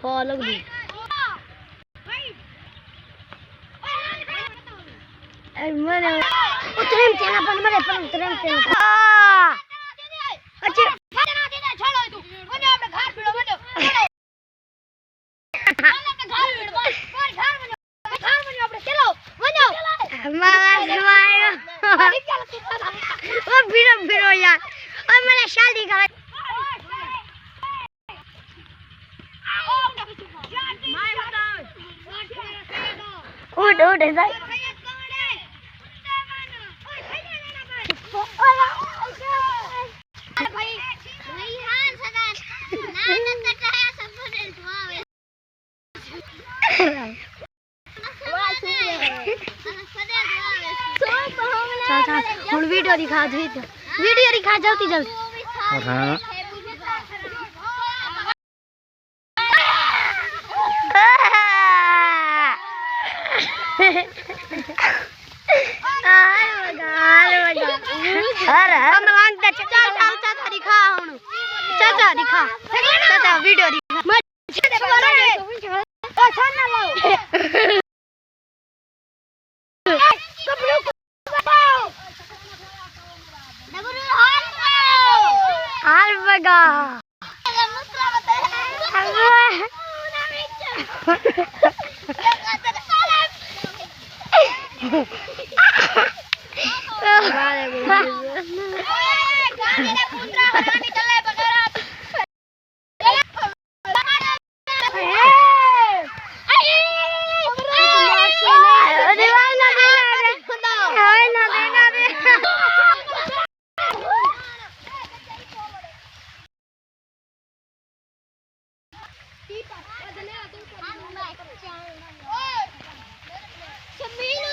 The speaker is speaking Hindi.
हो लग दी मैंने उतरम तेना पण मरे पण उतरम तेना अच्छा ना दे छोड़ो तू वने આપણે ઘર પીડો વને આપણે ઘર પીડો કોઈ ઘર વને આપણે ચલો વનો મારા માયો ओ पीड़ो पीड़ो यार और मैंने शादी कर उठ उठ ऐसा चल वीडियो दिखा दी वीडियो दिखा जल्दी जल्दी हां अरे हम मांगते चाचा दिखा हुन चाचा दिखा चाचा वीडियो दिखा ओ छाना लाओ हाल बगा Sembilan